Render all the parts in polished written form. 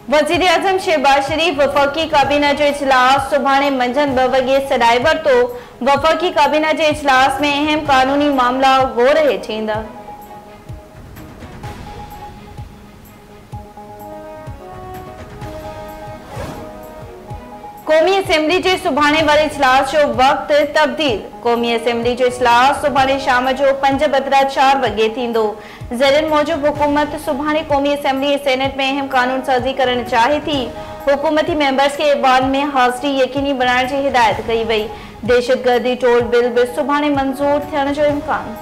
वज़ीर-ए-आज़म शहबाज शरीफ वफ़ाक़ी काबीना जो इजलास सुभाणे मंझंदि 2 वॻे सॾाए वरितो। वफ़ाक़ी काबीना जे इजलास में अहम क़ानूनी मामला ग़ौर हेठि ईंदा। क़ौमी असेंबली जे सुभाणे वारे इजलास जो वक़्त तब्दील। क़ौमी असेंबली जो इजलास सुभाणे शाम जो 5 बदिरां 4 वॻे थींदो। ज़रियनि मूजिब हुकूमत सुभाणे क़ौमी असेंबली ऐं सेनेट में अहम कानून साज़ी करणु चाहे थी। हुकूमती मेंबर्स खे ऐवान में हाज़िरी यकीनी बणाइण जी हिदायत कई वई। दहशतगर्दी टोल बिल बि सुभाणे मंज़ूर थियण जो इम्कान।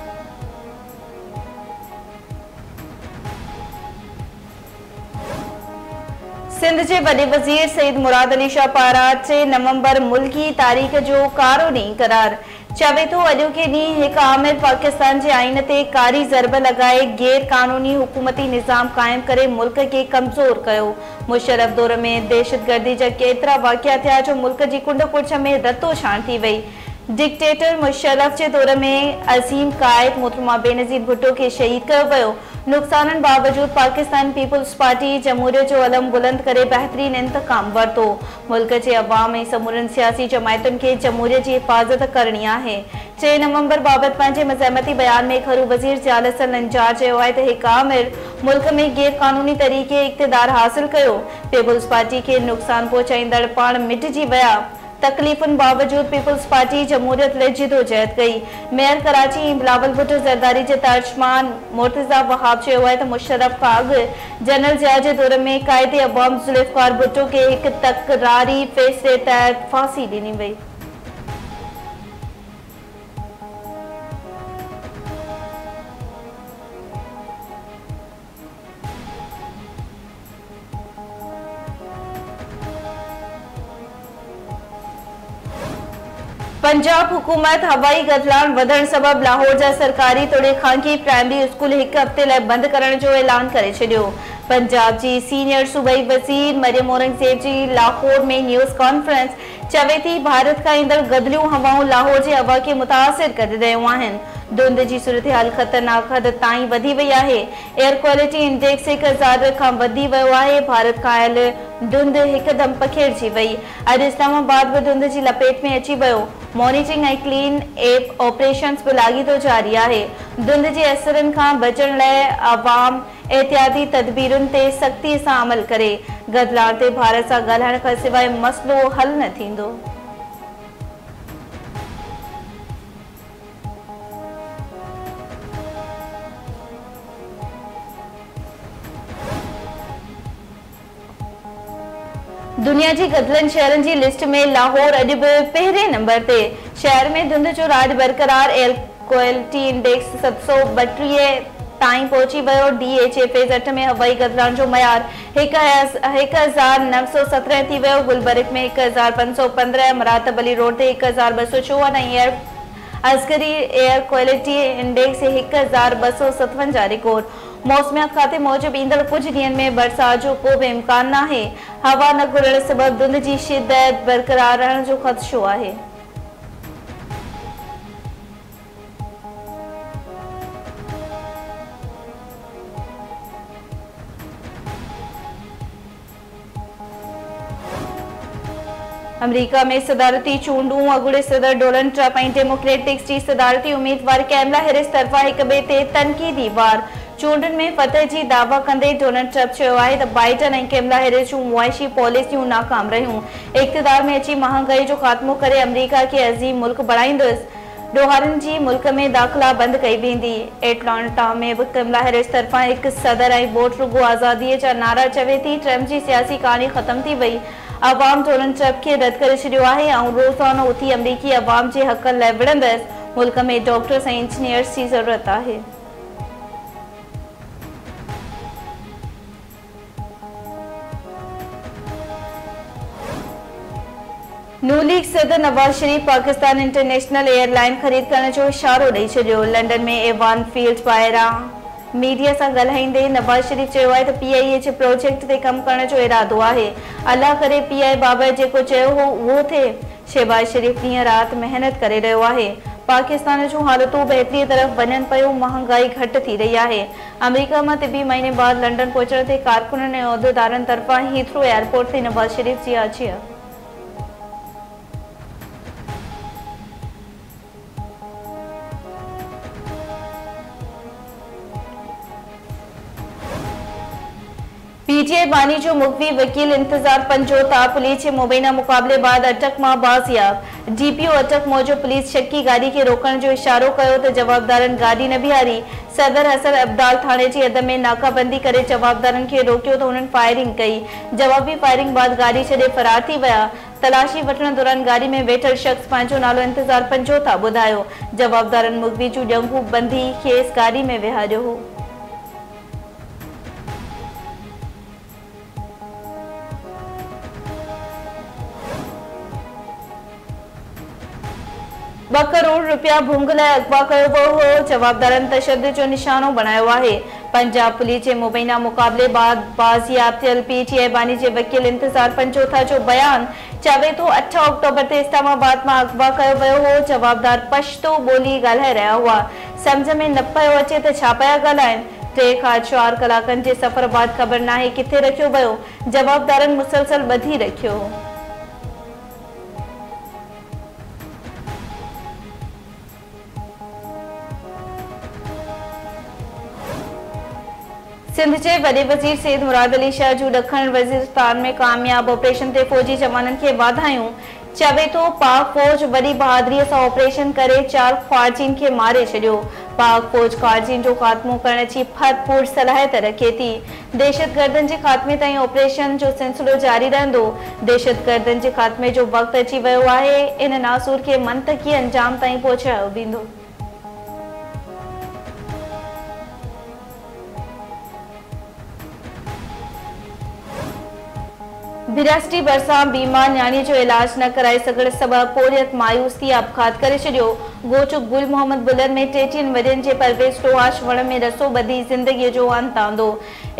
सिंध के वॾे वज़ीर सईद मुराद अली शाह पारां 3 नवंबर मुल्की तारीख़ जो कारो ॾींहुं करार। चवे थो अॼोके ॾींहुं हिकु आमिर पाकिस्तान के आइन ते कारी ज़रब लगाए गैर कानूनी हुकूमती निज़ाम कायम करे मुल्क के कमज़ोर कयो। मुशर्रफ दौर में दहशतगर्दी जा केतिरा वाक़िया थिया जो मुल्क की कुंड कुर्छ में रतो छाण थी वई। डिक्टेटर मुशर्रफ के दौर में अज़ीम कायद मोहतरमा बेनज़ीर भुट्टो के शहीद किया वियो। नुक़साननि बावजूद पाकिस्तान पीपल्स पार्टी जमहूरियत जो अलम बुलंद करे बेहतरीन इंतकाम वरतो। मुल्क के अवाम ऐं समूरनि सियासी जमायतुनि के जमहूरियत की हिफ़ाज़त करनी है। 3 नवंबर बाबत पंहिंजे मज़ामती बयान में खरू वज़ीर ज़ियाउल नंजार चयो आहे त हिकु आमिर मुल्क में गैर कानूनी तरीक़े इक़्तिदार हासिल कयो। पीपल्स पार्टी के नुक़सान पहुचाईंदड़ पाण मिटिजी विया। तकलीफ़ुनि बावजूद पीपल्स पार्टी जमहूरियत लाइ जिदोजहद कई। मेयर कराची बिलावल भुट्टो ज़रदारी के तर्जमान मुर्तज़ा वहाब चयो आहे त मुशर्रफ खां अॻु जनरल ज़िया जे दौर में कायदे अवाम ज़ुल्फ़िकार भुट्टो के एक तकरारी फ़ैसिले तहत फांसी ॾिनी वई। पंजाब हुकूमत हवाई गदलान वधण सबब लाहौर जा सरकारी तोड़े खानगी प्राइमरी स्कूल 1 हफ़्ते लाइ बंद करण जो ऐलान करे छॾियो। पंजाब की सीनियर सूबाई वज़ीर मरियम औरंगज़ेब जी लाहौर में न्यूज़ कॉन्फ्रेंस चवे थी भारत का ईंदड़ गदलियूं हवाऊं लाहौर के हवा के मुतासिर करे रहियूं आहिनि। धुंध की सूरत हाल ख़तरनाक हद ताईं वधी वई आहे। एयर क्वालिटी इंडेक्स 1000 खां वधी वियो आहे। भारत खां आयल धुंध हिकदम पखेड़जी वई। अॼु इस्लामाबाद भी धुंध की लपेट में अची वियो। मॉनिटरिंग ऐं क्लीन एप ऑपरेशन्स भी लाॻीतो जारी आहे। धुंध के असरनि खां बचण लाइ अवाम एहतियाती तदबीरुनि ते सख़्ती सां अमल करे। गदलान ते भारत सां ॻाल्हाइण खां सवाइ मसलो हल न थींदो। दुनिया की गदलन शहरन की लिस्ट में लाहौर अॼु भी पहिरें नंबर ते। शहर में धुंध जो राज बरकरार। एयर क्वालिटी इंडेक्स 732 ताईं पहुची वियो। DHFS 8 में हवाई गदलान जो मयार 1917 थी वियो। गुलबर्ग में 1515, मरातब अली रोड ते 1254 ऐं अस्करी एयर क्वालिटी इंडेक्स 1257 रिकॉर्ड। मौसमियात खाते मूजिब ईंदड़ कुछ ॾींहनि में बरसात जो को भी इम्कान न आहे। हवा न घुरण सबब धुंध की शिदत बरकरार रहण जो ख़दशो आहे। अमेरिका में सदारती चूंडूं अॻूणे सदर डोनाल्ड ट्रंप ऐं डेमोक्रेटिक्स की सदारती उम्मीदवार कैमला हैरिस तरफ़ां हिक ॿिए ते तनक़ीदी वार। चूंडुनि में फतह जी दावा कंदे डोनाल्ड ट्रंप चयो आहे त बाइडन ऐं कैमला हैरिस जूं मुआइशी पॉलिसियूं नाकाम रहियूं। इक़्तिदार में अची महांगाई जो ख़ात्मो करे अमेरिका के अज़ीम मुल्क बणाईंदुसि। ॾोहारनि जी मुल्क में दाख़िला बंद कई वेंदी। एटलांटा में भी कैमला हैरिस तरफ़ां हिकु सदर ऐं वोट रुगो आज़ादीअ जा नारा चवे थी। ट्रंप की सियासी कहानी ख़त्म थी वई। अवाम डोनाल्ड ट्रंप के रद्द करे छॾियो आहे ऐं रोज़ानो उथी अमरीकी अवाम के हक़नि लाइ विढ़ंदसि। मुल्क में डॉक्टर्स ऐं इंजीनियर्स की ज़रूरत आहे। नून लीग सदर नवाज शरीफ पाकिस्तान इंटरनेशनल एयरलाइन ख़रीद करण जो इशारो ॾेई छॾियो। लंडन में एवान फील्ड ॿाहिरां मीडिया से ॻाल्हाईंदे नवाज शरीफ चयो आहे त PIA जे प्रोजेक्ट ते कम करण जो इरादो आहे। अल्लाह करे PI बाबति जेको चयो हो उहो थिए। शहबाज शरीफ ॾींहं राति मेहनत करे रहियो आहे। पाकिस्तान जो हालतूं बहितरीअ तरफ़ वञनि पियो, महांगाई घटि थी रही आहे। अमेरिका मां तिबी महीने बाद लंडन पहुचण ते कारकुननि ऐं उहिदेदारनि तरफ़ां हीथ्रो एयरपोर्ट ते नवाज़ शरीफ़ जी अची। पीटीआई बानी जो मुख्वी वकील इंतजार पंजोता पुलिस के मुबैना मुकाबले बाद अटक मां बाज़ियाब। डीपीओ अटक मौजूद पुलिस शक्की गाड़ी के रोकण जो इशारो कयो तो जवाबदारन गाड़ी न बिहारी। सदर हसन अब्दाल थाने की हद में नाकाबंदी करे जवाबदारन के रोकियो तो उन्होंने फायरिंग कई। जवाबी फायरिंग बाद गाड़ी छे फरार थी विया। तलाशी वठण दौरान गाड़ी में वेठल शख्स पंहिंजो नालो इंतजार पंजोता बुधायो। जवाबदारन मुख्वी जो ॾंगू बंधी खेस गाड़ी में विहारियो हो। ₹2 करोड़ भूंग लाइ अगवा कयो वियो हो। जवाबदारनि तशद्दुद जो निशानो बनायो आहे। पंजाब पुलिस जे मुबैना मुकाबले बाद बाज़ियाब थियल पीटीआई बानी जे वकील इंतजार पंजोता जो बयान चवे तो 8 अक्टूबर ते इस्लामाबाद में अगवा कयो वियो हो। जवाबदार पश्तो ॿोली ॻाल्हाए रहिया हुआ। सम्झ में न पियो अचे त छा पिया ॻाल्हाइनि। 3 खां 4 कलाकनि जे सफ़र बाद ख़बर नाहे किथे रखियो वियो। जवाबदारनि मुसलसल ॿधी रखियो। सिंध के वडे वजीर सैयद मुराद अली शाह जो ॾखण वज़ीरिस्तान में कामयाब ऑपरेशन ते फौजी जवानन के वाधायूं। चवे तो पाक फौज वडी बहादुरी से ऑपरेशन करे 4 ख्वारजीन के मारे छड़ियो। पाक फौज ख्वारजीन जो खात्मो करण की फतपूर सलाहियत रखे थी। दहशतगर्दन के खात्मे ताईं ऑपरेशन जो सिलसिलो जारी रहंदो। दहशतगर्दन के खात्मे जो वक्त अची वियो आहे। इन नासूर के मंतकी अंजाम ताईं पहुचायो वेंदो। बिरासती भरसा बीमार न्याणी जो इलाज न कराए सघण सबब पोरियत मायूस थी आपघात करे छॾियो। गोचु गुल मोहम्मद बुलर में 33 वरियनि जे परवेज़ टोहाश वण में रसो ॿधी ज़िंदगीअ जो अंत आंदो।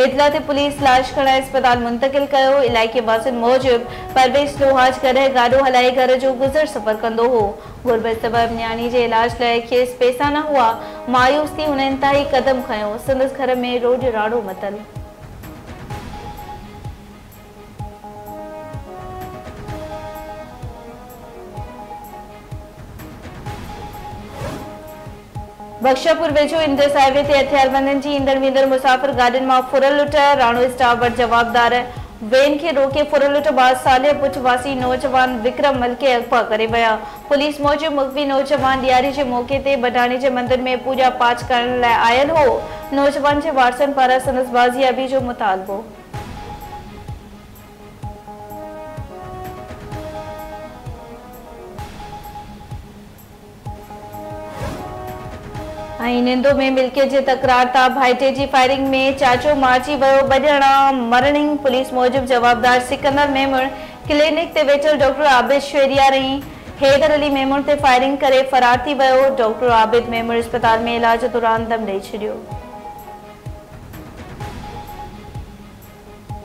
इतला ते पुलिस लाश खणाए अस्पताल मुंतकिल कयो। इलाइक़े वासियुनि मूजिब परवेज़ टोहाश घर गाॾो हलाए घर जो गुज़र सफ़र कंदो हो। गुरबत सबब न्याणी जे इलाज लाइ खेसि पैसा न हुआ। मायूस थी हुन इंतहाई कदम खयो। संदसि घर में रोड राड़ो मतल। बख्शापुर वेझो इंडस हाईवे ते हथियारबंदनि जी ईंदड़ वेंदड़ मुसाफ़िर गाॾियुनि मां फुरल लुट। राणो स्टाफ वटि जवाबदार वेन के रोके फुरल लुट बाद सालिया पुछ वासी नौजवान विक्रम मल के अगवा करे विया। पुलिस मूजिब मुख्वी नौजवान ॾियारी के मौके ते बडाणी जे मंदिर में पूजा पाठ करण लाइ आयल हो। नौजवान के वारसनि पारां संदसि बाज़ियाबी जो मुतालबो। निंदो में मिल्कियत जे तकरार ता भाईटे जी फायरिंग में चाचो मारिजी वियो। बॼणा मरणिंग पुलिस मूजिब जवाबदार सिकंदर मेमण क्लिनिक ते वेठल डॉक्टर आबिद शेरिया रही हैदर अली मेमण ते फायरिंग करे फरार थी वियो। डॉक्टर आबिद मेमण अस्पताल में इलाज दौरान दम ॾेई छॾियो।